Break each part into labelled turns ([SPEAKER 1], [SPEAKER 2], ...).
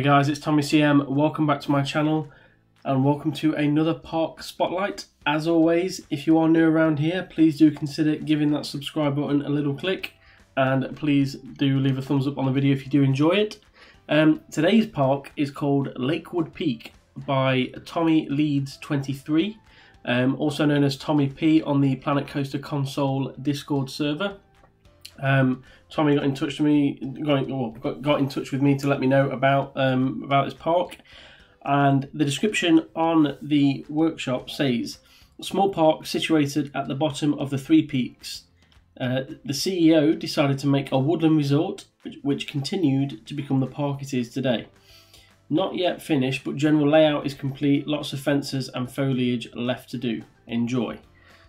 [SPEAKER 1] Hey guys, it's Tommy CM. Welcome back to my channel and welcome to another park spotlight. As always, if you are new around here, please do consider giving that subscribe button a little click and please do leave a thumbs up on the video if you do enjoy it. Today's park is called Lakewood Peak by Tommy Leeds 23, also known as Tommy P on the Planet Coaster console Discord server. Tommy got in touch with me, got in touch with me to let me know about this park, and the description on the workshop says, "Small park situated at the bottom of the three peaks. The CEO decided to make a woodland resort, which continued to become the park it is today. Not yet finished, but general layout is complete. Lots of fences and foliage left to do. Enjoy."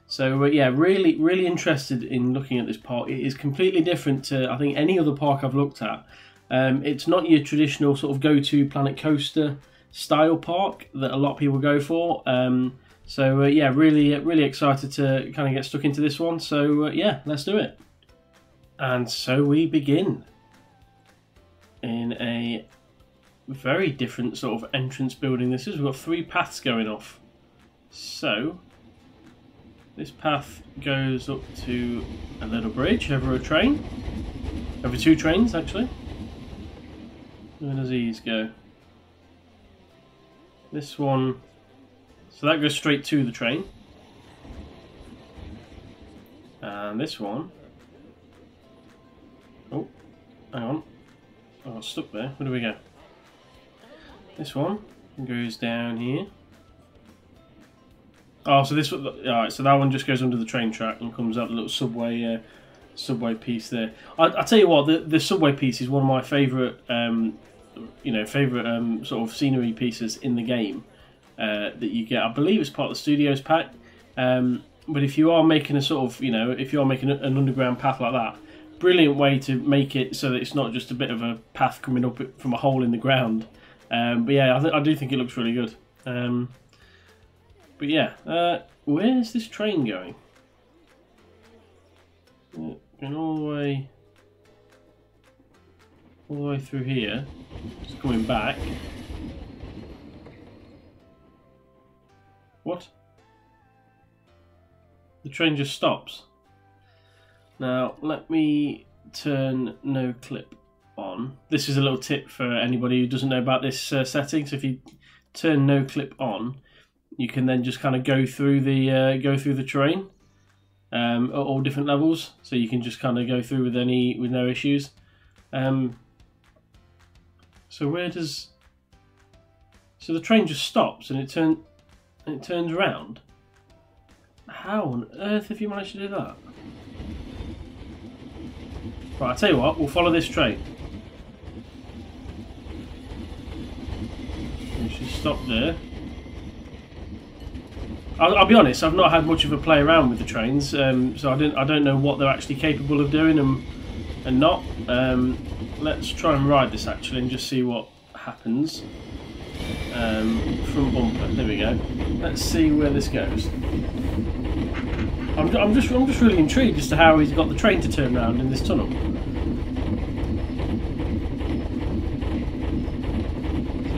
[SPEAKER 1] So yeah, really interested in looking at this park. It is completely different to, I think, any other park I've looked at. It's not your traditional sort of go-to Planet Coaster style park that a lot of people go for. So yeah, really excited to kind of get stuck into this one. So yeah, let's do it. And so we begin in a very different sort of entrance building. This is, we've got three paths going off. So this path goes up to a little bridge over a train, over two trains actually. Where does these go? This one, so that goes straight to the train. And this one, oh, hang on, I got stuck there. Where do we go? This one goes down here. Oh, so this one, alright, so that one just goes under the train track and comes out the little subway piece there. I tell you what, the subway piece is one of my favourite, sort of scenery pieces in the game that you get. I believe it's part of the Studios pack. But if you are making a sort of, if you are making an underground path like that, brilliant way to make it so that it's not just a bit of a path coming up from a hole in the ground. But yeah, I do think it looks really good. But yeah, where's this train going? Going all the way through here. Just coming back. What? The train just stops. Now let me turn no clip on. This is a little tip for anybody who doesn't know about this setting. So if you turn no clip on, you can then just kind of go through the train at all different levels. So you can just kind of go through with no issues. So where does? So the train just stops and it turns around. How on earth have you managed to do that? Right, I'll tell you what. We'll follow this train. We should stop there. I'll be honest, I've not had much of a play around with the trains, so I don't know what they're actually capable of doing and not. Let's try and ride this actually and just see what happens. Front bumper, there we go. Let's see where this goes. I'm just really intrigued as to how he's got the train to turn around in this tunnel.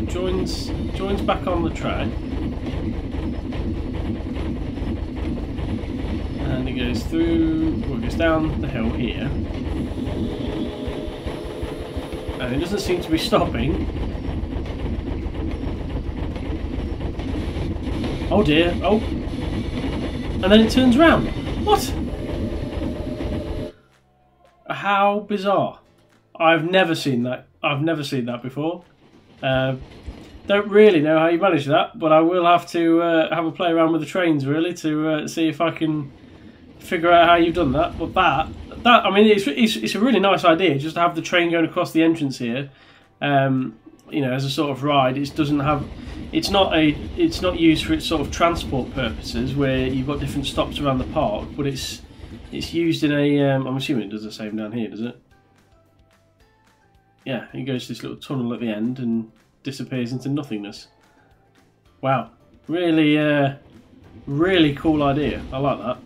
[SPEAKER 1] So it joins back on the track. And it goes through, well, it goes down the hill here, and it doesn't seem to be stopping. Oh dear, oh, and then it turns around. What? How bizarre. I've never seen that. I've never seen that before. Don't really know how you manage that, but I will have to have a play around with the trains really to see if I can figure out how you've done that. But that I mean, it's a really nice idea just to have the train going across the entrance here. As a sort of ride. It doesn't have. It's not used for its sort of transport purposes where you've got different stops around the park. But it's used in a. I'm assuming it does the same down here, does it? Yeah, it goes to this little tunnel at the end and disappears into nothingness. Wow, really cool idea. I like that.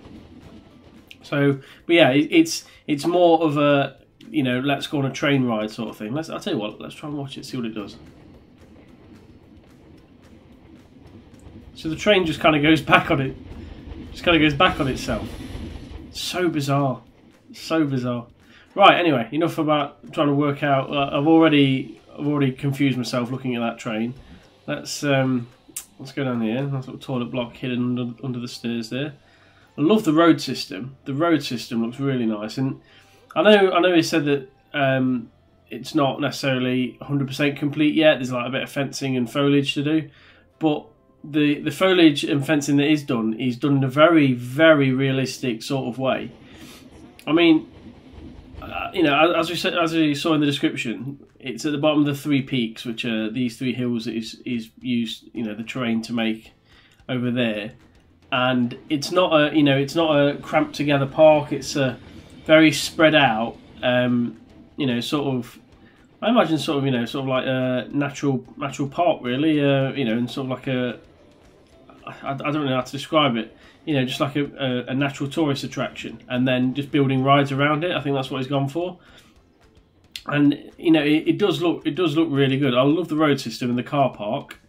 [SPEAKER 1] So, but yeah, it's more of a let's go on a train ride sort of thing. I'll tell you what, let's try and watch it, see what it does. So the train just kind of goes back on it. Just kind of goes back on itself. So bizarre. So bizarre. Right, anyway, enough about trying to work out. I've already confused myself looking at that train. Let's go down here. Nice little toilet block hidden under the stairs there. I love the road system. The road system looks really nice, and I know he said that it's not necessarily 100% complete yet. There's like a bit of fencing and foliage to do, but the foliage and fencing that is done in a very, very realistic sort of way. I mean, you know, as we saw in the description, it's at the bottom of the 3 peaks, which are these 3 hills that is used, you know, the terrain to make over there. And it's not a cramped together park. It's a very spread out, you know, sort of. I imagine sort of, you know, sort of like a natural park, really. You know, and sort of like a. I don't know how to describe it. You know, just like a natural tourist attraction, and then just building rides around it. I think that's what he's gone for. And you know, it does look really good. I love the road system and the car park.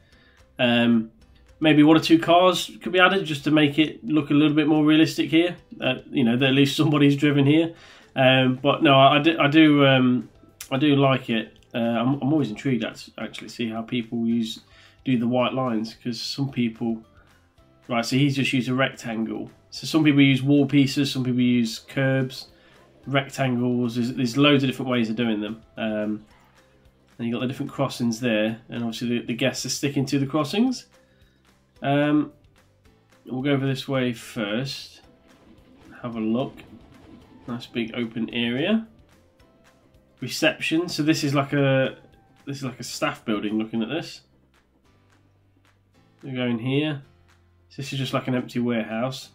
[SPEAKER 1] Maybe 1 or 2 cars could be added just to make it look a little bit more realistic here. You know, that at least somebody's driven here. But no, I do like it. I'm always intrigued to actually see how people do the white lines, because some people. Right, so he's just used a rectangle. So some people use wall pieces, some people use curbs, rectangles. There's loads of different ways of doing them. And you've got the different crossings there, and obviously the guests are sticking to the crossings. We'll go over this way first. Have a look. Nice big open area. Reception. So this is like a staff building. Looking at this, we go in here. So this is just like an empty warehouse.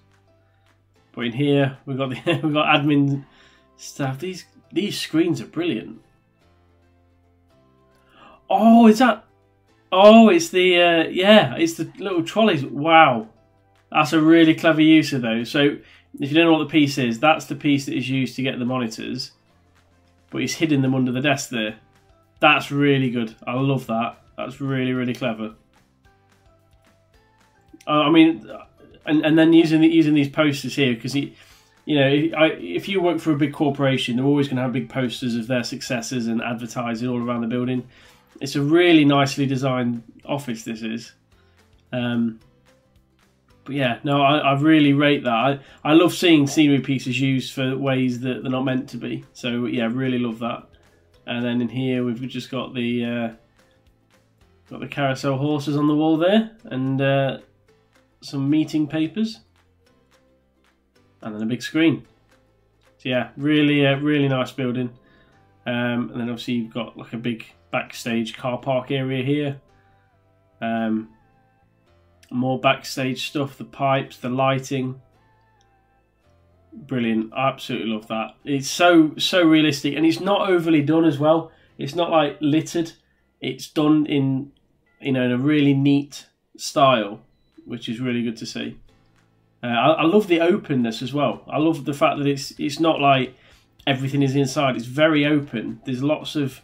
[SPEAKER 1] But in here we've got we've got admin staff. These screens are brilliant. Oh, is that? Oh, it's the yeah, it's the little trolleys. Wow, that's a really clever use of those. So if you don't know what the piece is, that's the piece that is used to get the monitors. But he's hidden them under the desk there. That's really good. I love that. That's really, really clever. I mean, and then using these posters here, because you know, if you work for a big corporation, they're always going to have big posters of their successes and advertising all around the building. It's a really nicely designed office, this is. But yeah, no, I really rate that. I love seeing scenery pieces used for ways that they're not meant to be. So yeah, really love that. And then in here we've just got the carousel horses on the wall there, and some meeting papers, and then a big screen. So yeah, really nice building. And then obviously you've got like a big backstage car park area here. More backstage stuff, the pipes, the lighting. Brilliant. I absolutely love that. It's so realistic, and it's not overly done as well. It's not like littered. It's done in, you know, in a really neat style, which is really good to see. I love the openness as well. I love the fact that it's not like everything is inside. It's very open. There's lots of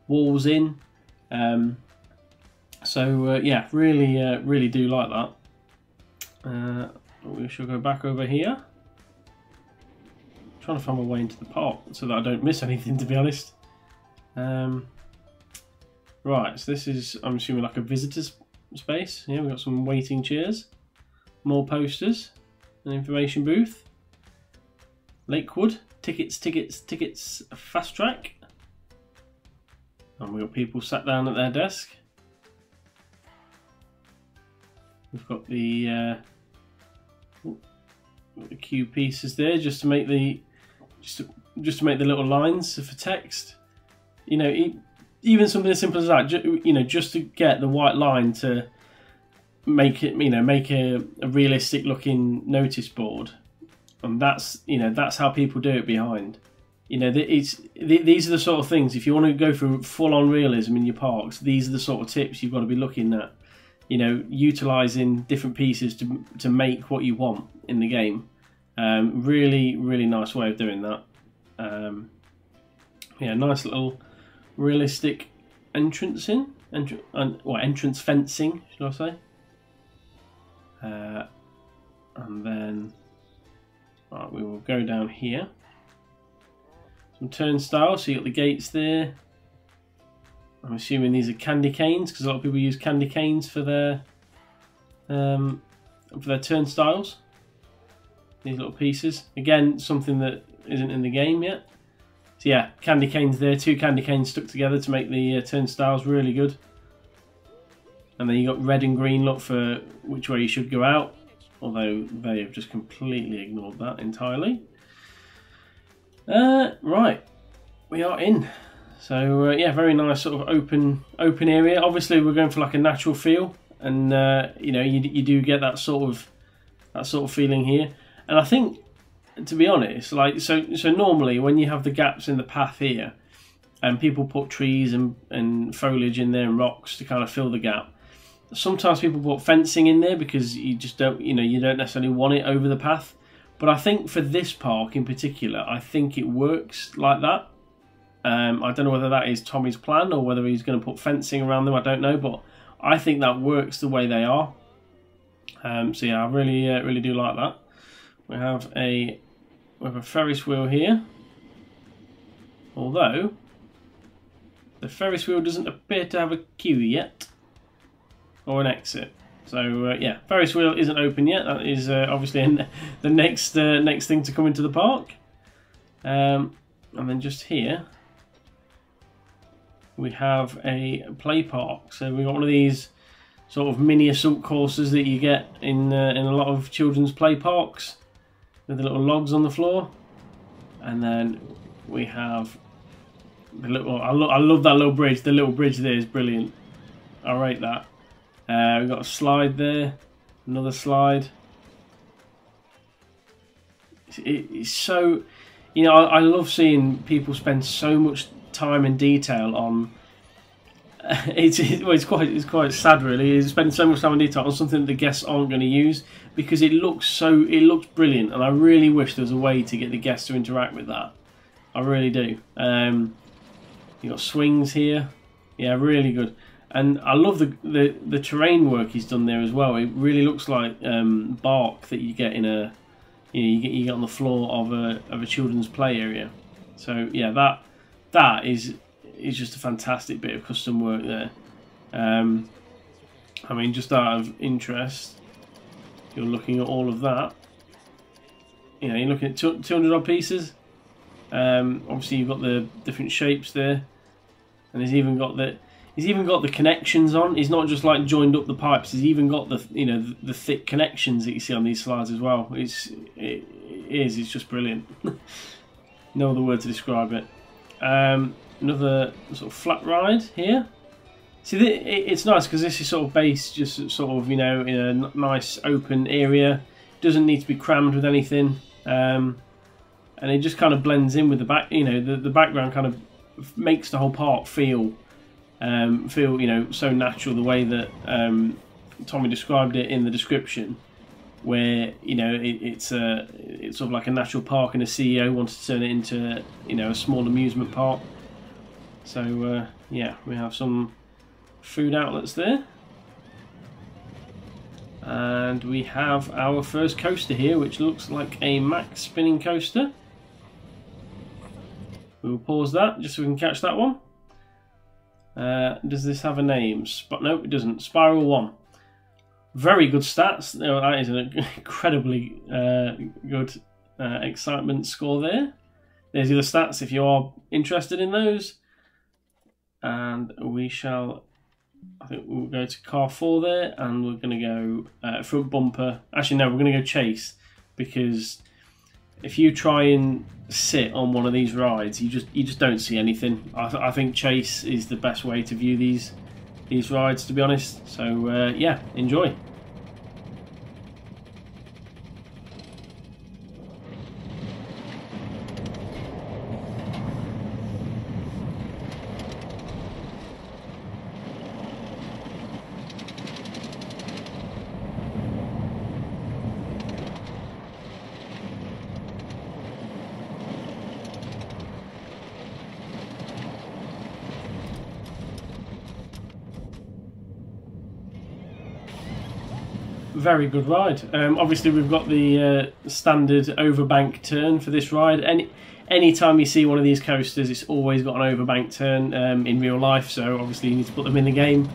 [SPEAKER 1] walls in. Yeah, really do like that. We shall go back over here. I'm trying to find my way into the park so that I don't miss anything, to be honest. Right, so this is, I'm assuming, like a visitor's space. Yeah, we've got some waiting chairs, more posters, an information booth, Lakewood, tickets, fast track, and we've got people sat down at their desk. We've got the queue pieces there, just to make the little lines for text. You know, even something as simple as that. You know, just to get the white line to make it, you know, make a realistic looking notice board, and that's how people do it behind. You know, these are the sort of things. If you want to go for full on realism in your parks, these are the sort of tips you've got to be looking at. You know, utilising different pieces to make what you want in the game. Really nice way of doing that. Yeah, nice little realistic entrance fencing, should I say? And then right, we will go down here. Some turnstiles, so you got the gates there. I'm assuming these are candy canes because a lot of people use candy canes for their turnstiles. These little pieces. Again, something that isn't in the game yet. So yeah, candy canes there. 2 candy canes stuck together to make the turnstiles really good. And then you got red and green, look for which way you should go out. Although they have just completely ignored that entirely. Right, we are in. So yeah, very nice sort of open area. Obviously, we're going for like a natural feel, and you know, you do get that sort of feeling here. And I think, to be honest, like so normally when you have the gaps in the path here, and people put trees and foliage in there and rocks to kind of fill the gap. Sometimes people put fencing in there because you just don't, you don't necessarily want it over the path. But I think for this park in particular, I think it works like that. I don't know whether that is Tommy's plan or whether he's going to put fencing around them. I don't know, but I think that works the way they are. So yeah, I really do like that. We have a Ferris wheel here, although the Ferris wheel doesn't appear to have a queue yet or an exit. So yeah, Ferris wheel isn't open yet. That is obviously the next thing to come into the park. And then just here we have a play park. So we've got one of these sort of mini assault courses that you get in a lot of children's play parks with the little logs on the floor. And then we have the little. I love that little bridge. The little bridge there is brilliant. I rate that. We've got a slide there, another slide. It's so, I love seeing people spend so much time and detail on. It's quite sad really. Is spending so much time and detail on something that the guests aren't going to use because it looks brilliant, and I really wish there was a way to get the guests to interact with that. I really do. You got swings here, yeah, really good. And I love the terrain work he's done there as well. It really looks like bark that you get in a you get on the floor of a children's play area. So yeah, that is just a fantastic bit of custom work there. I mean, just out of interest, you're looking at all of that. You're looking at 200 odd pieces. Obviously, you've got the different shapes there, and he's even got the connections on. He's not just like joined up the pipes. He's even got the thick connections that you see on these slides as well. It's just brilliant. No other word to describe it. Another sort of flat ride here. See, it's nice because this is sort of based just sort of in a nice open area. Doesn't need to be crammed with anything, and it just kind of blends in with the back. The background kind of makes the whole park feel so natural, the way that Tommy described it in the description, where it's sort of like a natural park and a CEO wanted to turn it into a small amusement park. So yeah, we have some food outlets there, and we have our first coaster here, which looks like a max spinning coaster. We will pause that just so we can catch that one. Does this have a name? Nope, it doesn't. Spiral 1. Very good stats. That is an incredibly good excitement score there. There's the other stats if you are interested in those. And we shall, I think we'll go to car 4 there, and we're going to go front bumper. Actually, no, we're going to go chase, because if you try and sit on one of these rides, you just don't see anything. I think chase is the best way to view these rides, to be honest. So yeah, enjoy. very good ride. Obviously, we've got the standard overbank turn for this ride. Anytime you see one of these coasters, it's always got an overbank turn in real life, so obviously you need to put them in the game.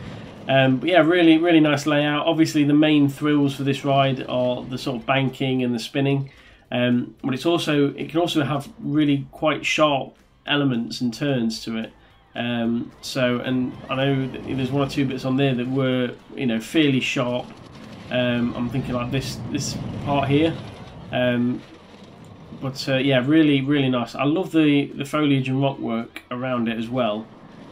[SPEAKER 1] But yeah, really nice layout. Obviously, the main thrills for this ride are the sort of banking and the spinning, but it can also have really quite sharp elements and turns to it. And I know that there's one or two bits on there that were, you know, fairly sharp. I'm thinking like this part here. Yeah, really nice. I love the foliage and rock work around it as well.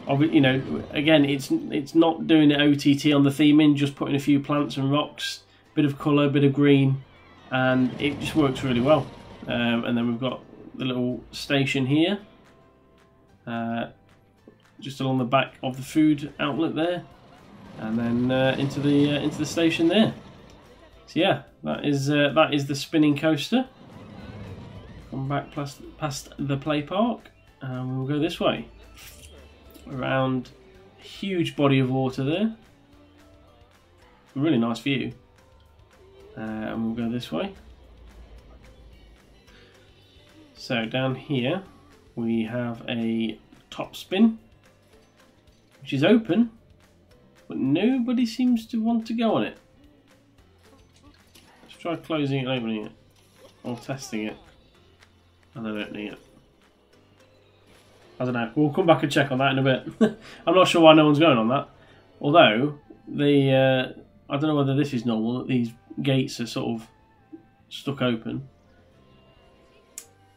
[SPEAKER 1] You know, again, it's not doing it OTT on the theming, just putting a few plants and rocks, bit of colour, bit of green, and it just works really well. And then we've got the little station here, just along the back of the food outlet there, and then into the station there. So yeah, that is the spinning coaster. Come back past the play park, and we'll go this way around a huge body of water there. Really nice view, and we'll go this way. So down here we have a top spin, which is open, but nobody seems to want to go on it. Let's try closing it and opening it, or testing it and then opening it. I don't know, we'll come back and check on that in a bit. I'm not sure why no one's going on that, although I don't know whether this is normal, that these gates are sort of stuck open.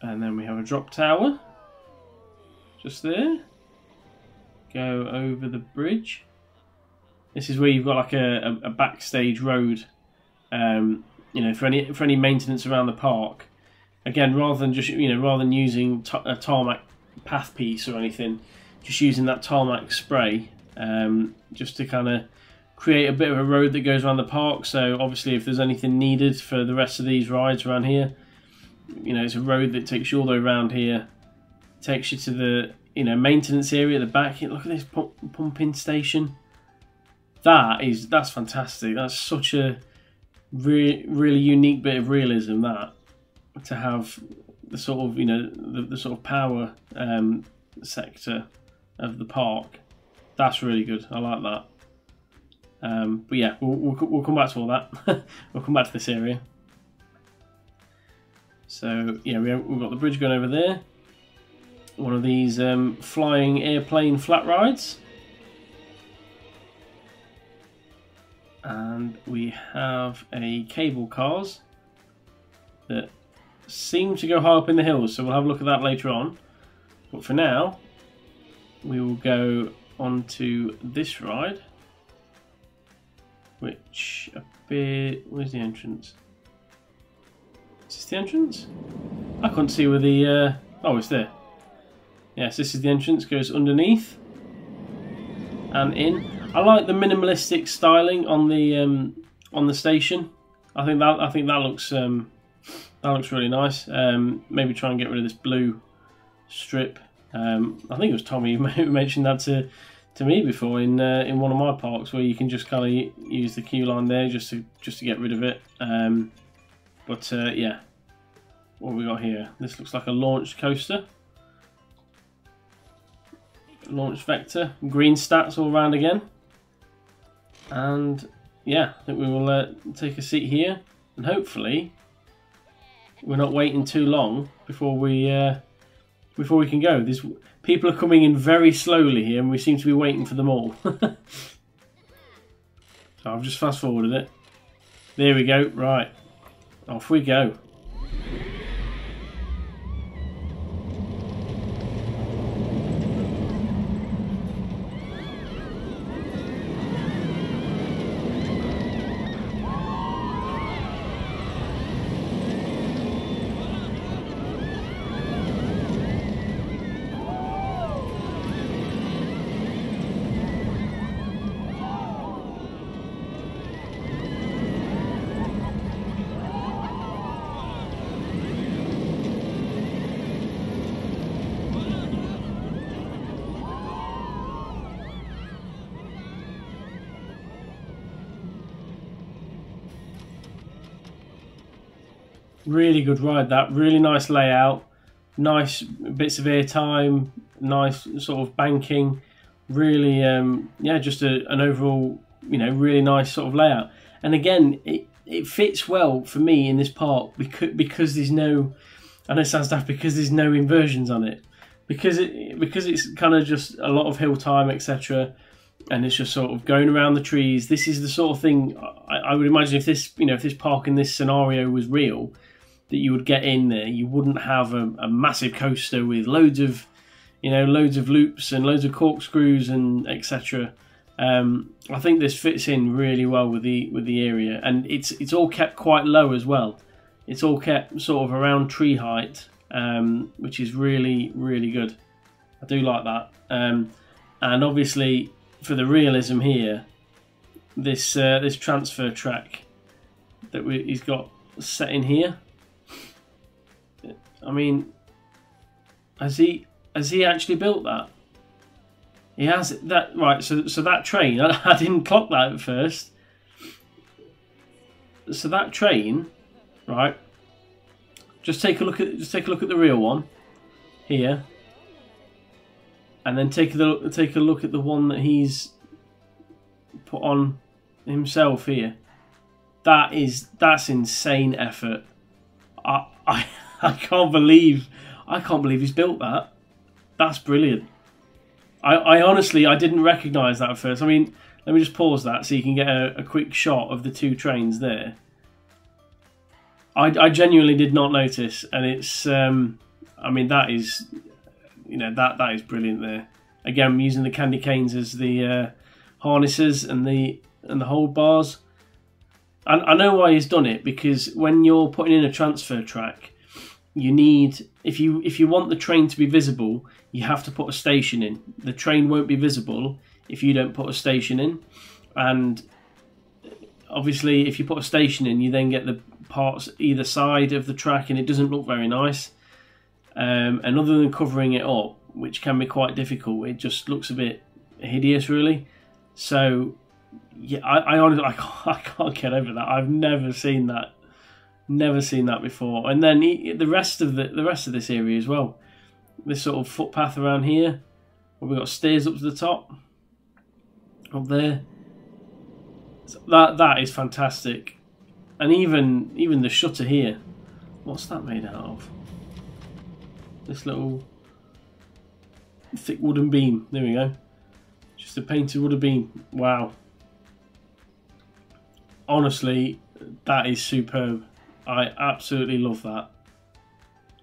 [SPEAKER 1] And then we have a drop tower just there. Go over the bridge. This is where you've got like a backstage road, you know, for any maintenance around the park. Again, rather than using a tarmac path piece or anything, just using that tarmac spray, just to kind of create a bit of a road that goes around the park. So obviously, if there's anything needed for the rest of these rides around here, you know, it's a road that takes you all the way around here, takes you to the, you know, maintenance area at the back. Look at this pumping station. That's fantastic. That's such a really unique bit of realism, that to have the sort of, you know, the sort of power sector of the park. That's really good. I like that. But yeah, we'll come back to all that. We'll come back to this area. So yeah, we've got the bridge going over there. One of these flying airplane flat rides. And we have a cable cars that seem to go high up in the hills, so we'll have a look at that later on. But for now, we will go on to this ride, which where's the entrance? Is this the entrance? I couldn't see where the oh, it's there. Yes, this is the entrance. Goes underneath and in. I like the minimalistic styling on the station. I think that looks really nice. Maybe try and get rid of this blue strip. I think it was Tommy who mentioned that to me before in one of my parks, where you can just kind of use the queue line there just to get rid of it. Yeah, what have we got here? This looks like a launched coaster. Launch vector, green stats all around again. And yeah, I think we will take a seat here, and hopefully we're not waiting too long before we can go. People are coming in very slowly here, and we seem to be waiting for them all. So I've just fast forwarded it. There we go. Right, off we go. Really good ride. That really nice layout, nice bits of airtime, nice sort of banking. Really, yeah, just an overall, really nice sort of layout. And again, it fits well for me in this park because there's no, I know it sounds daft, because there's no inversions on it, because it's kind of just a lot of hill time, etc. And it's just sort of going around the trees. This is the sort of thing I would imagine if this, if this park in this scenario was real, that you would get in there. You wouldn't have a massive coaster with loads of loops and loads of corkscrews and etc. I think this fits in really well with the area, and it's all kept quite low as well. It's all kept sort of around tree height, which is really, really good. I do like that. And obviously, for the realism here, this transfer track that he's got set in here. I mean, has he actually built that? He has that, right? So that train, I didn't clock that at first. So that train, right? Just take a look at the real one here, and then take a look at the one that he's put on himself here. That's insane effort. I can't believe he's built that. That's brilliant. I honestly, I didn't recognise that at first. I mean, let me just pause that so you can get a quick shot of the two trains there. I genuinely did not notice, and it's I mean, that is, that is brilliant there. Again, I'm using the candy canes as the harnesses and the hold bars. I know why he's done it, because when you're putting in a transfer track, you need, if you want the train to be visible, you have to put a station in. The train won't be visible if you don't put a station in, and obviously if you put a station in, you then get the parts either side of the track, and it doesn't look very nice. And other than covering it up, which can be quite difficult, it just looks a bit hideous, really. So yeah, I honestly I can't get over that. I've never seen that. Never seen that before. And then the rest of this area as well. This sort of footpath around here, where we've got stairs up to the top, up there. So that is fantastic. And even the shutter here. What's that made out of? This little thick wooden beam. There we go. Just a painted wooden beam. Wow. Honestly, that is superb. I absolutely love that.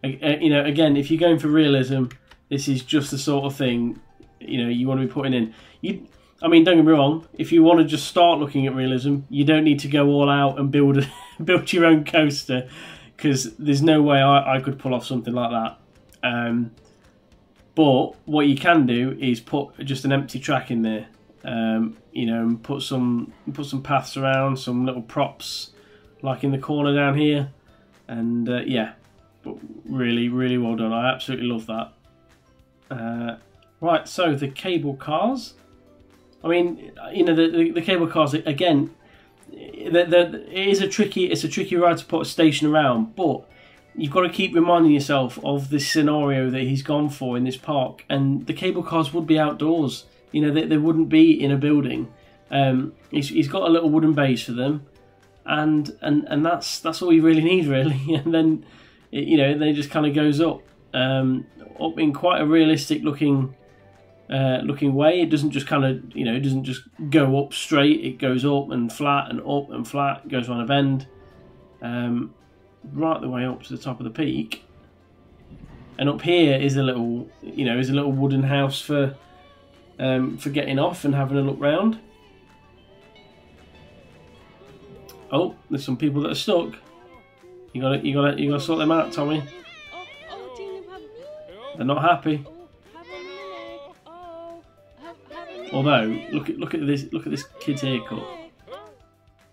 [SPEAKER 1] Again, if you're going for realism, this is just the sort of thing you want to be putting in. I mean, don't get me wrong. If you want to just start looking at realism, you don't need to go all out and build your own coaster, because there's no way I could pull off something like that. But what you can do is put just an empty track in there, and put some paths around, some little props, like in the corner down here, and yeah, but really, really well done. I absolutely love that. Right, so the cable cars. I mean, the cable cars again. It's a tricky ride to put a station around, but you've got to keep reminding yourself of this scenario that he's gone for in this park, and the cable cars would be outdoors. They wouldn't be in a building. He's got a little wooden base for them, and that's all you really need, really. And then then it just kind of goes up in quite a realistic looking way. It doesn't just kind of it doesn't just go up straight. It goes up and flat and up and flat. It goes around a bend, right the way up to the top of the peak. And up here is a little wooden house for getting off and having a look round. Oh, there's some people that are stuck. You gotta sort them out, Tommy. They're not happy. Although, look at this kid's haircut.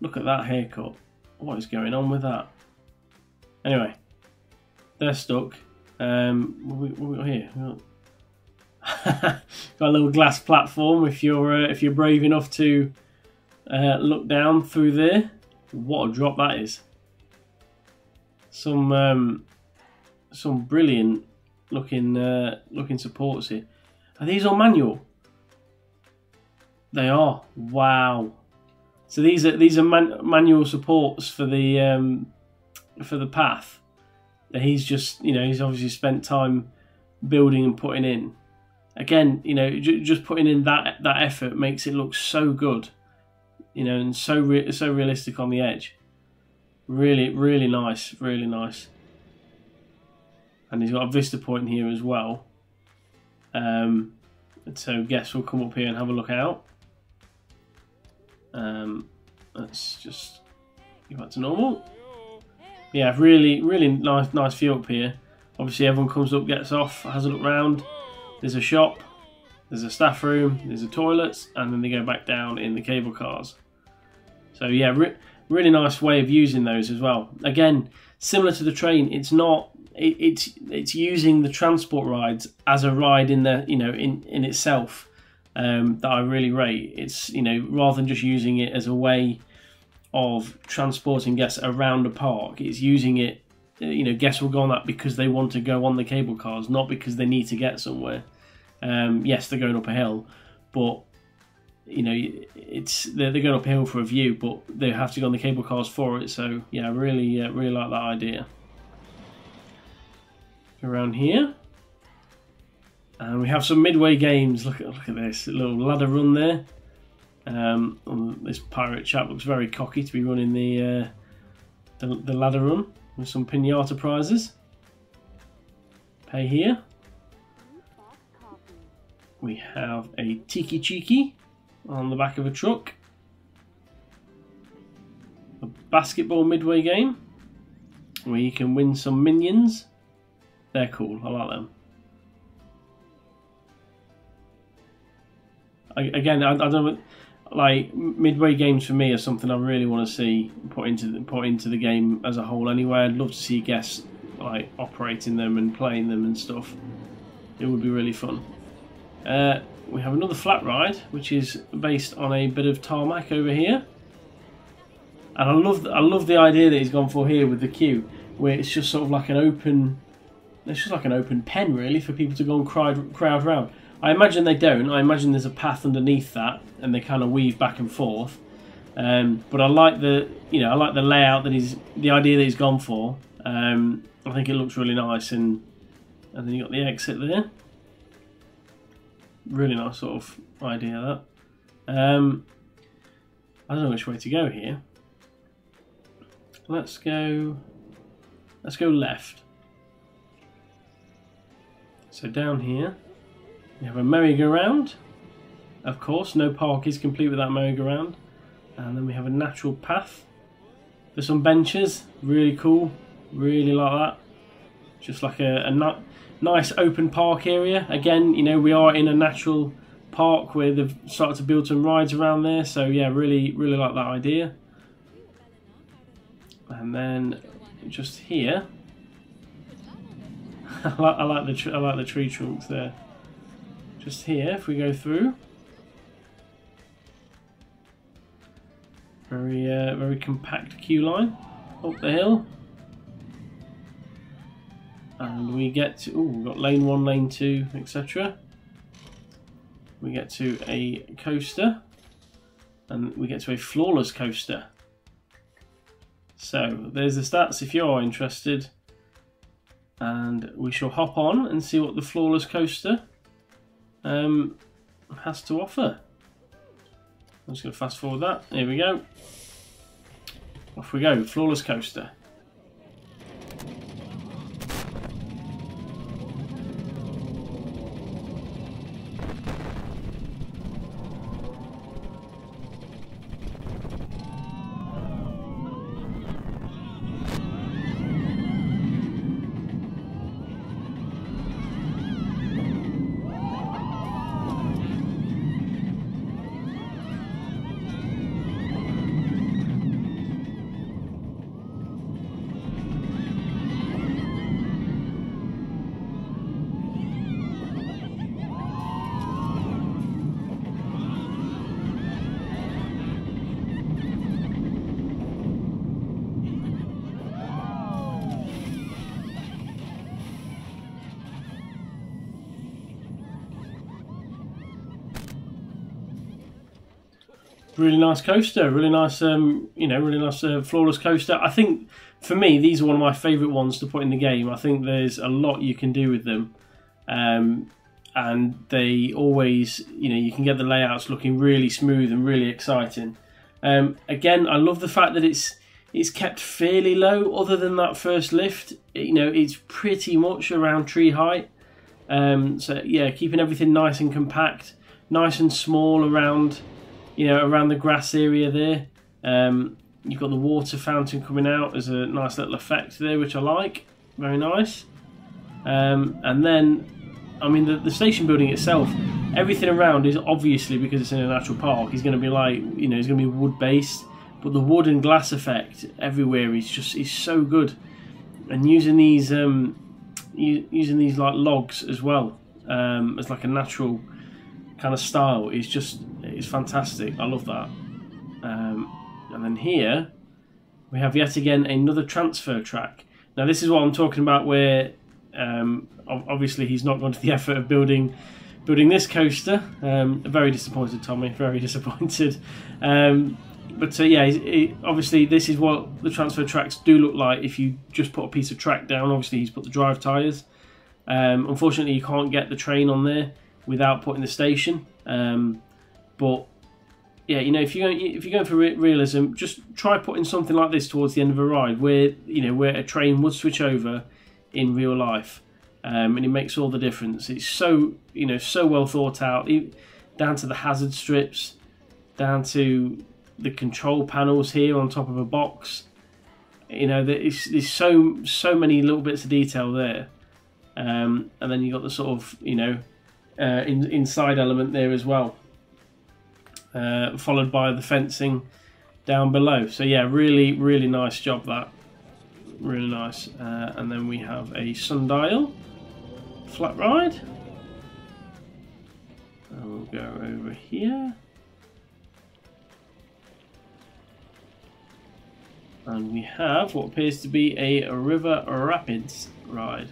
[SPEAKER 1] Look at that haircut. What is going on with that? Anyway, they're stuck. What we got here? Got a little glass platform. If you're brave enough to look down through there. What a drop that is. Some brilliant looking supports here. Are these all manual? They are. Wow. So these are manual supports for the path that he's just, you know, he's obviously spent time building and putting in. Again, you know, just putting in that effort makes it look so good, you know, and so realistic on the edge. Really, really nice, really nice. And he's got a vista point here as well. So guests will come up here and have a look out. Let's just go back to normal. Yeah, really, really nice view up here. Obviously, everyone comes up, gets off, has a look round. There's a shop, there's a staff room, there's a toilets, and then they go back down in the cable cars. So yeah, really nice way of using those as well. Again, similar to the train, it's not. It's using the transport rides as a ride in the, you know, in itself, that I really rate. It's, you know, rather than just using it as a way of transporting guests around the park, it's using it, you know, guests will go on that because they want to go on the cable cars, not because they need to get somewhere. Yes, they're going up a hill, but you know, they're going up a hill for a view, but they have to go on the cable cars for it. So yeah, really like that idea. Around here, and we have some midway games. Look at this little ladder run there. This pirate chap looks very cocky to be running the ladder run with some pinata prizes. Pay here. We have a Tiki Cheeky on the back of a truck. A basketball midway game where you can win some minions. They're cool. I like them. Again, I don't like midway games for me are something I really want to see put into the game as a whole. Anyway, I'd love to see guests like operating them and playing them and stuff. It would be really fun. We have another flat ride, which is based on a bit of tarmac over here, and I love the idea that he's gone for here with the queue, where it's just sort of like an open. It's just like an open pen, really, for people to go and crowd around. I imagine they don't. I imagine there's a path underneath that, and they kind of weave back and forth. But I like the layout the idea that he's gone for. I think it looks really nice, and then you got the exit there. Really nice sort of idea that. I don't know which way to go here. Let's go left. So down here, we have a merry-go-round. Of course, no park is complete without merry-go-round. And then we have a natural path. There's some benches, really cool, really like that. Just like a nice open park area. Again, you know, we are in a natural park where they've started to build some rides around there. So yeah, really like that idea. And then just here, I like the tree trunks there. Just here, if we go through, very compact queue line up the hill, and we get to we've got lane 1, lane 2, etc. We get to a coaster, and we get to a floorless coaster. So there's the stats if you're interested. And we shall hop on and see what the floorless coaster has to offer. I'm just going to fast forward that. Here we go. Off we go, floorless coaster. Really nice coaster, really nice, really nice Floorless Coaster. I think for me these are one of my favourite ones to put in the game. I think there's a lot you can do with them, and they always, you can get the layouts looking really smooth and really exciting. Again, I love the fact that it's kept fairly low. Other than that first lift, it's pretty much around tree height. So yeah, keeping everything nice and compact, nice and small around. Around the grass area there. You've got the water fountain coming out as a nice little effect there, which I like. Very nice. And then, I mean, the station building itself, everything around is obviously, because it's in a natural park, is going to be like, it's going to be wood based. But the wood and glass effect everywhere is so good. And using these like logs as well, as like a natural kind of style is fantastic. I love that. And then here we have yet again another transfer track. Now this is what I'm talking about, where obviously he's not gone to the effort of building this coaster. Very disappointed, Tommy. Very disappointed. But yeah, obviously this is what the transfer tracks do look like if you just put a piece of track down. Obviously he's put the drive tyres. Unfortunately you can't get the train on there without putting the station. But yeah, if you're going for realism, just try putting something like this towards the end of a ride, where where a train would switch over in real life, and it makes all the difference. It's so so well thought out, down to the hazard strips, down to the control panels here on top of a box. There's so many little bits of detail there, and then you got the sort of inside element there as well. Followed by the fencing down below. So yeah, really, really nice job that. Really nice. And then we have a sundial flat ride. And we'll go over here. And we have what appears to be a river rapids ride.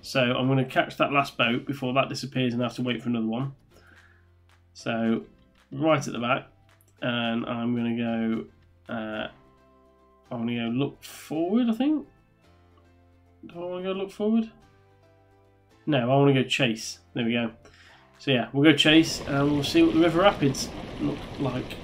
[SPEAKER 1] So I'm going to catch that last boat before that disappears and I have to wait for another one. So right at the back, and I'm going to go look forward, I think. Do I want to go look forward? No, I want to go chase. There we go. So yeah, we'll go chase and we'll see what the river rapids look like.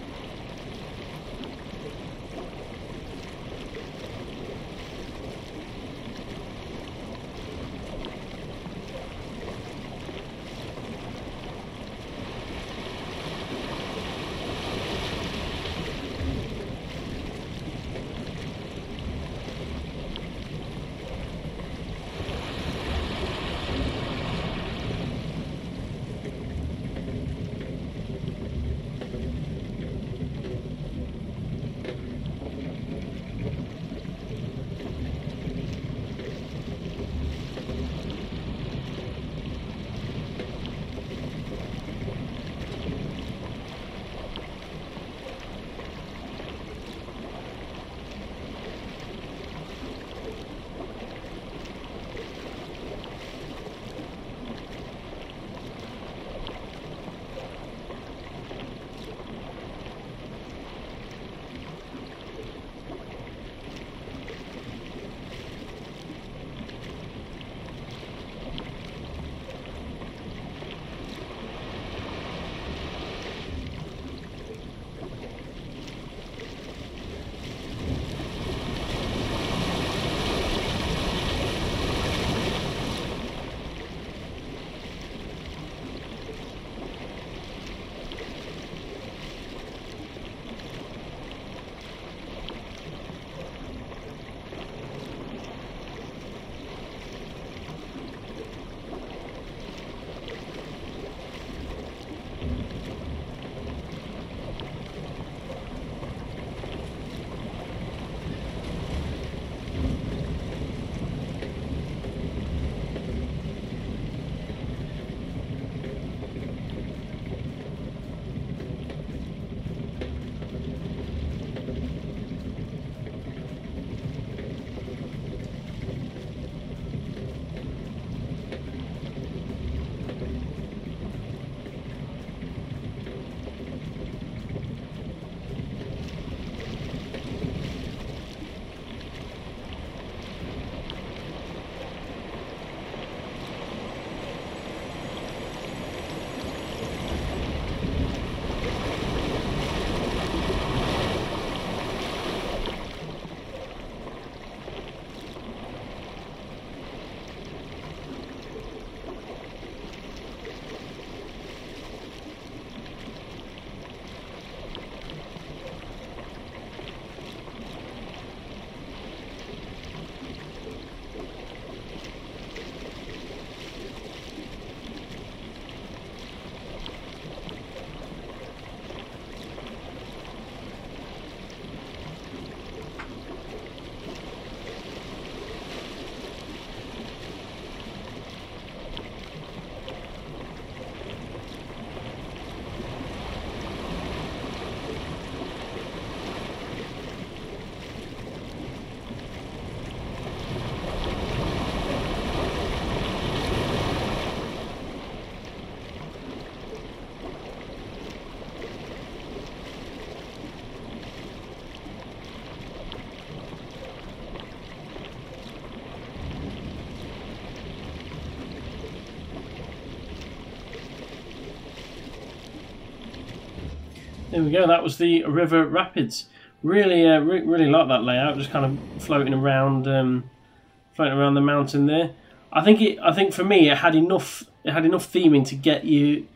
[SPEAKER 1] there we go. That was the River Rapids. Really, really like that layout. Just kind of floating around the mountain there. I think for me, it had enough theming to get you,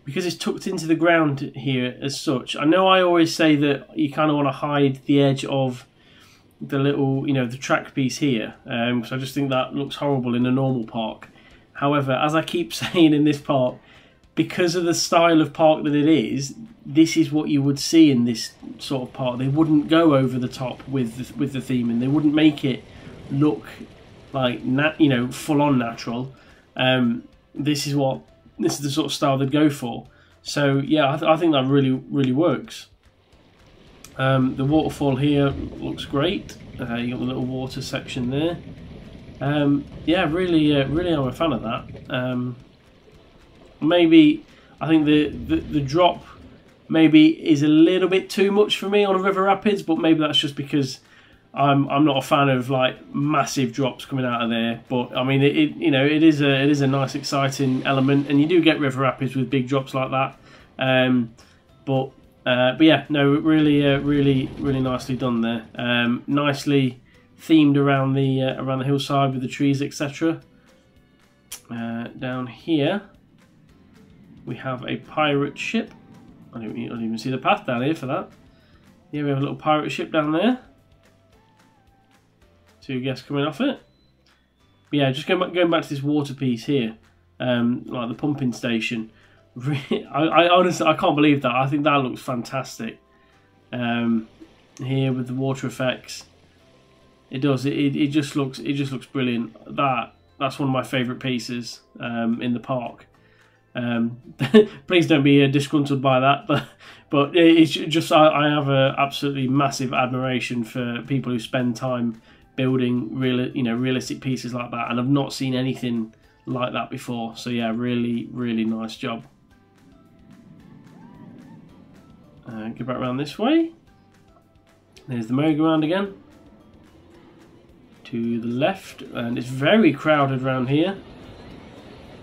[SPEAKER 1] because it's tucked into the ground here as such. I know I always say that you kind of want to hide the edge of the little, you know, the track piece here, because I just think that looks horrible in a normal park. However, as I keep saying in this park, because of the style of park that it is, this is what you would see in this sort of park. They wouldn't go over the top with the theming. They wouldn't make it look like full on natural. This is the sort of style they'd go for. So yeah, I think that really works. The waterfall here looks great. You got the little water section there. Yeah, really I'm a fan of that. Maybe I think the drop maybe is a little bit too much for me on a River Rapids, but maybe that's just because I'm not a fan of like massive drops coming out of there. But I mean, it is a nice exciting element, and you do get River Rapids with big drops like that. But yeah, no, really nicely done there. Nicely themed around the hillside with the trees, etc. Down here we have a pirate ship. I don't even see the path down here for that. Yeah, we have a little pirate ship down there. Two guests coming off it. But yeah, just going back to this water piece here, like the pumping station. I honestly, I can't believe that. I think that looks fantastic. Here with the water effects, it does. It just looks brilliant. That's one of my favourite pieces in the park. Please don't be disgruntled by that, but it's just I have a absolutely massive admiration for people who spend time building realistic pieces like that, and I've not seen anything like that before. So yeah, really nice job. Go back around this way. There's the merry-go-round again. To the left, and it's very crowded around here.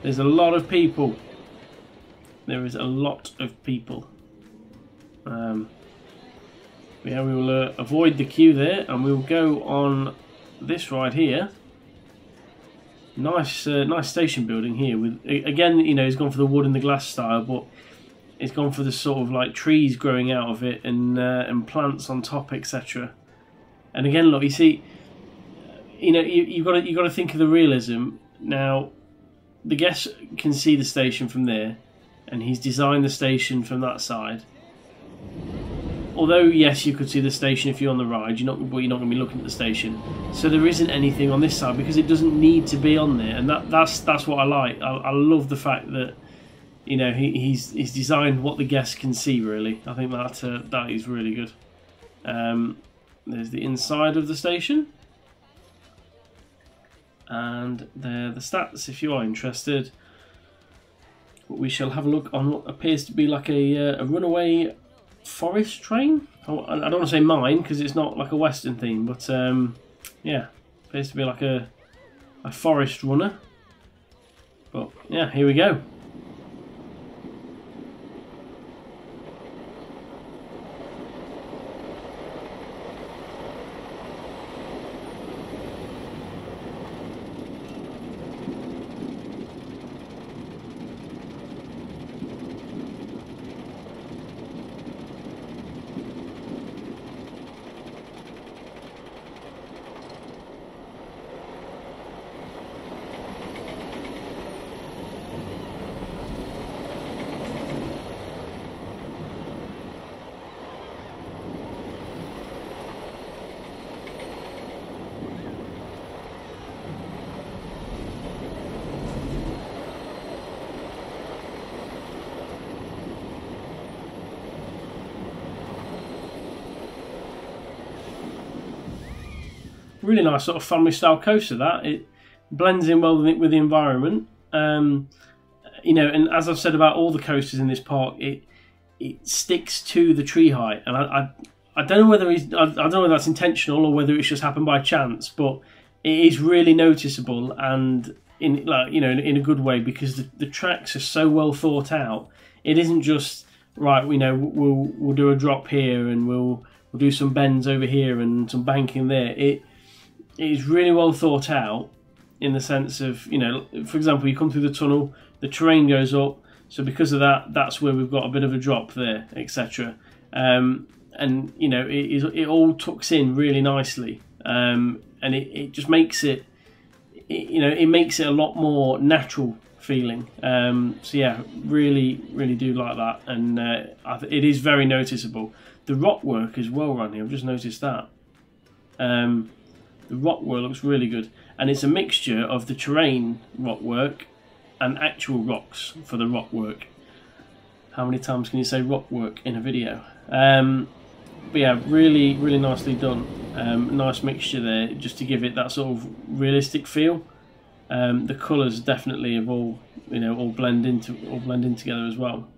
[SPEAKER 1] There's a lot of people. There is a lot of people. Yeah, we will avoid the queue there, and we'll go on this ride here. Nice station building here. With again, he's gone for the wood and the glass style, but it's gone for the sort of like trees growing out of it and plants on top, etc. And again, look, you see, you've got to think of the realism. Now, the guests can see the station from there, and he's designed the station from that side. Although, yes, you could see the station if you're on the ride, you're not going to be looking at the station. So there isn't anything on this side because it doesn't need to be on there, and that's what I like. I love the fact that he's designed what the guests can see. Really, I think that is really good. There's the inside of the station, and there are the stats if you are interested. But we shall have a look on what appears to be like a runaway forest train. I don't want to say mine because it's not like a western theme, but yeah, appears to be like a forest runner. But yeah, here we go. Really nice sort of family style coaster. That it blends in well with the environment. And as I've said about all the coasters in this park, it sticks to the tree height. And I don't know whether I don't know whether that's intentional or whether it's just happened by chance, but it is really noticeable, and in a good way, because the tracks are so well thought out. It isn't just right, you know, we'll do a drop here, and we'll do some bends over here and some banking there. It is really well thought out in the sense of, you know, for example, you come through the tunnel, the terrain goes up, so because of that, that's where we've got a bit of a drop there, etc. And you know, it all tucks in really nicely, and it just makes it, you know, it makes it a lot more natural feeling. So yeah, really do like that, and it is very noticeable. The rock work as well around here, I've just noticed that. The rock work looks really good, and it's a mixture of the terrain rock work and actual rocks for the rock work. How many times can you say rock work in a video? But yeah, really nicely done. Nice mixture there, just to give it that sort of realistic feel. The colours definitely have all, you know, all blend in together as well.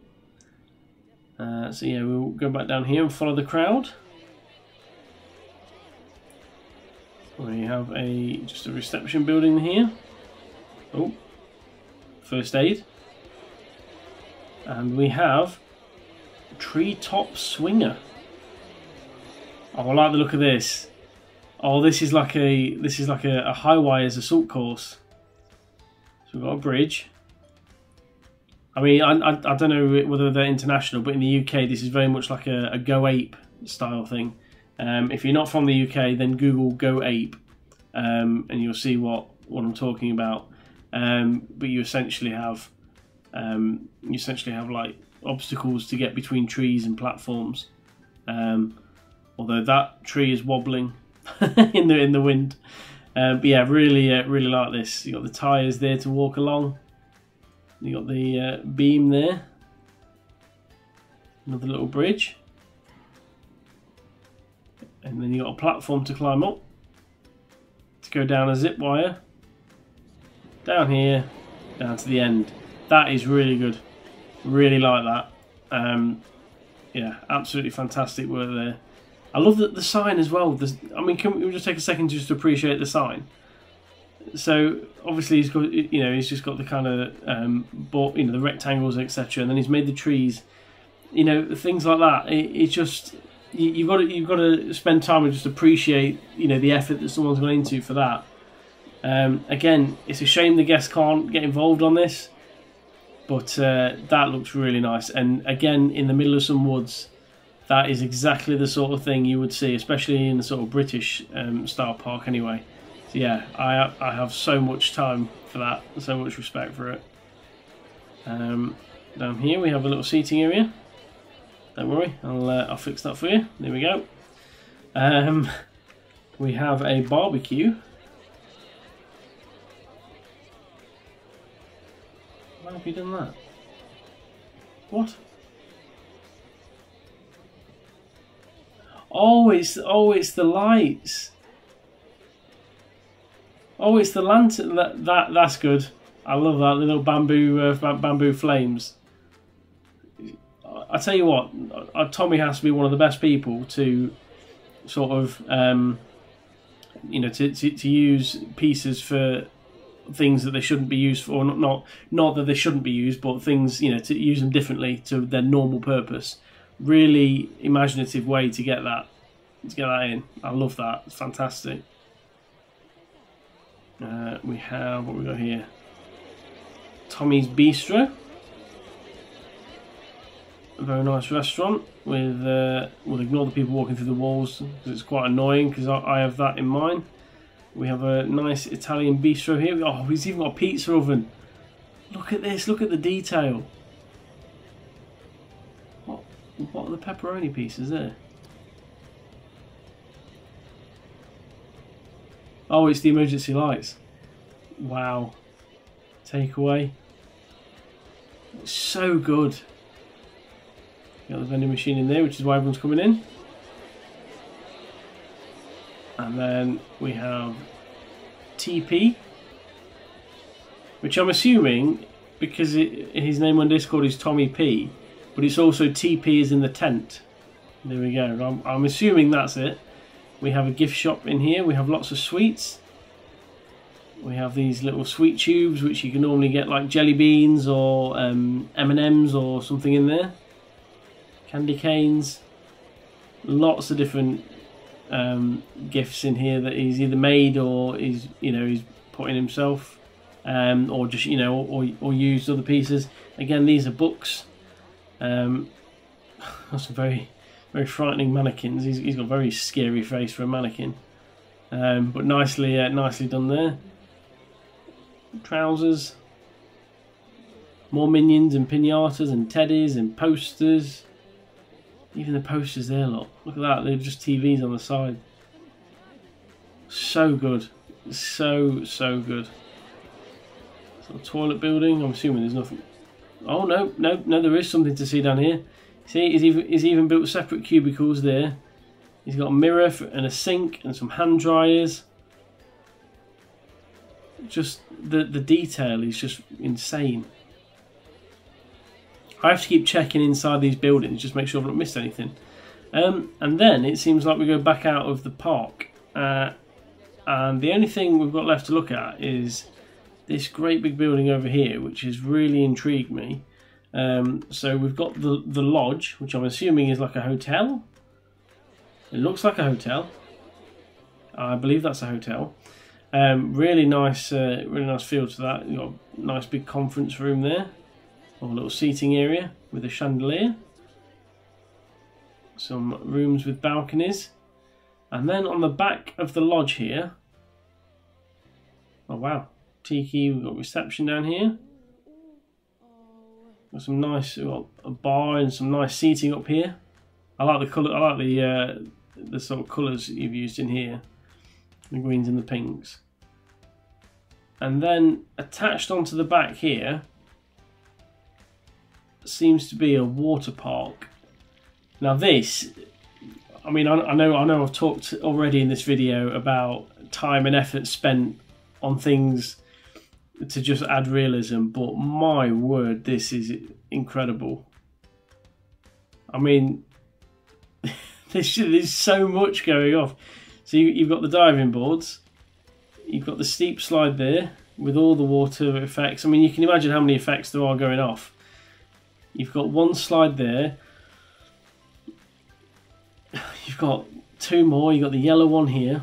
[SPEAKER 1] So yeah, we'll go back down here and follow the crowd. We have just a reception building here. Oh, first aid. And we have treetop swinger. Oh, I like the look of this. Oh, this is like a high wires assault course. So we've got a bridge. I mean, I don't know whether they're international, but in the UK, this is very much like a Go Ape style thing. If you're not from the UK, then Google Go Ape, and you'll see what I'm talking about. But you essentially have like obstacles to get between trees and platforms. Although that tree is wobbling in the wind. But yeah, really like this. You got the tyres there to walk along. You got the beam there. Another little bridge. And then you got a platform to climb up, to go down a zip wire, down here, down to the end. That is really good. Really like that. Yeah, absolutely fantastic work there. I love the sign as well. I mean, can we just take a second just to appreciate the sign? So obviously he's got, you know, he's just got the kind of, you know, the rectangles, etc. And then he's made the trees. You know, things like that. It's just, you've got to spend time and just appreciate, you know, the effort that someone's gone into for that. Again, it's a shame the guests can't get involved on this, but that looks really nice. And again, in the middle of some woods, that is exactly the sort of thing you would see, especially in the sort of British style park anyway. So yeah, I have so much time for that, so much respect for it. Down here we have a little seating area. Don't worry, I'll fix that for you. There we go. We have a barbecue. Why have you done that? What? Oh, it's the lights. Oh, it's the lantern. That's good. I love that, the little bamboo flames. I tell you what, Tommy has to be one of the best people to sort of, you know, to use pieces for things that they shouldn't be used for. Not that they shouldn't be used, but things, you know, to use them differently to their normal purpose. Really imaginative way to get that in. I love that. It's fantastic. We have, what we got here? Tommy's Bistro. A very nice restaurant with, we'll ignore the people walking through the walls because it's quite annoying, because I have that in mine. We have a nice Italian bistro here. Oh, he's even got a pizza oven. Look at this, look at the detail. What are the pepperoni pieces there? Oh, it's the emergency lights. Wow. Takeaway. It's so good. Got the vending machine in there, which is why everyone's coming in. And then we have TP, which I'm assuming, because his name on Discord is Tommy P, but it's also TP is in the tent. There we go. I'm assuming that's it. We have a gift shop in here. We have lots of sweets. We have these little sweet tubes, which you can normally get like jelly beans or M&Ms or something in there. candy canes, lots of different gifts in here that he's either made or he's put in himself, or just or used other pieces. Again, these are books. That's some very frightening mannequins. He's got a very scary face for a mannequin, but nicely done there. Trousers, more minions and pinatas and teddies and posters. Even the posters there, look at that, they're just TVs on the side. So good, so good. Sort of toilet building. I'm assuming there's nothing. Oh no, there is something to see down here. See, he's even built separate cubicles there. He's got a mirror and a sink and some hand dryers. Just the detail is just insane. I have to keep checking inside these buildings, just make sure I've not missed anything. And then it seems like we go back out of the park, and the only thing we've got left to look at is this great big building over here, which has really intrigued me. So we've got the lodge, which I'm assuming is like a hotel. It looks like a hotel. I believe that's a hotel. Really nice feel to that. You've got a nice big conference room there, or a little seating area with a chandelier. Some rooms with balconies, and then on the back of the lodge here, oh wow, tiki. We've got reception down here. Got some nice, we've got a bar and some nice seating up here. I like the colour. I like the sort of colours you've used in here, the greens and the pinks. And then attached onto the back here seems to be a water park. Now this, I mean, I know I've talked already in this video about time and effort spent on things to just add realism, but my word, this is incredible. I mean, there's so much going off. So you've got the diving boards, you've got the steep slide there with all the water effects. I mean, you can imagine how many effects there are going off. You've got one slide there. You've got two more. You've got the yellow one here.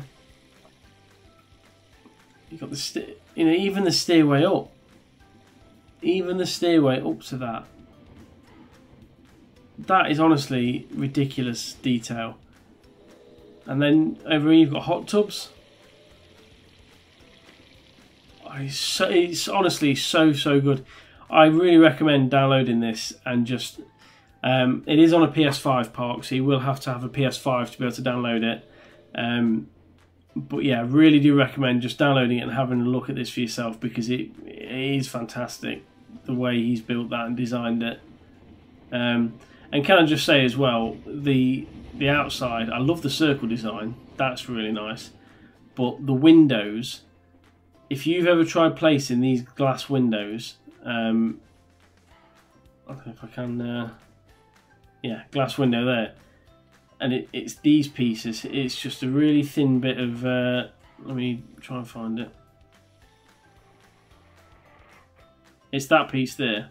[SPEAKER 1] You've got the even the stairway up. Even the stairway up to that. That is honestly ridiculous detail. And then over here you've got hot tubs. It's honestly so good. I really recommend downloading this and just. It is on a PS5 park, so you will have to have a PS5 to be able to download it. But yeah, I really do recommend just downloading it and having a look at this for yourself, because it is fantastic the way he's built that and designed it. And can I just say as well, the outside, I love the circle design. That's really nice. But the windows, if you've ever tried placing these glass windows, I don't know if I can. Yeah, glass window there, and it's these pieces. It's just a really thin bit of. Let me try and find it. It's that piece there,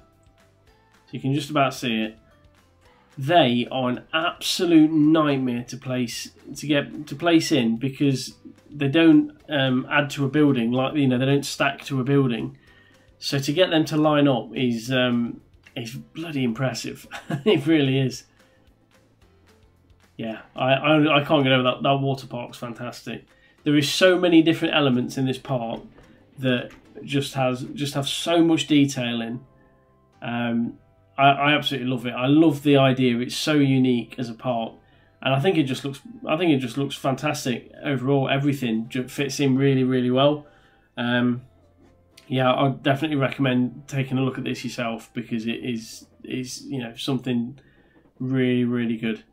[SPEAKER 1] so you can just about see it. They are an absolute nightmare to place in, because they don't add to a building, like they don't stack to a building. So to get them to line up is. It's bloody impressive. It really is. Yeah, I can't get over that. That water park's fantastic. There is so many different elements in this park that just have so much detail in. I absolutely love it. I love the idea. It's so unique as a park, and I think it just looks fantastic overall. Everything fits in really well. Yeah, I definitely recommend taking a look at this yourself, because it is something really good.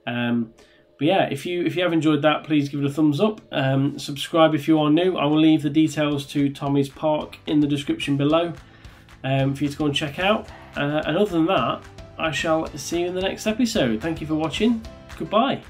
[SPEAKER 1] But yeah, if you have enjoyed that, please give it a thumbs up. Subscribe if you are new. I will leave the details to Tommy's Park in the description below for you to go and check out. And other than that, I shall see you in the next episode. Thank you for watching. Goodbye.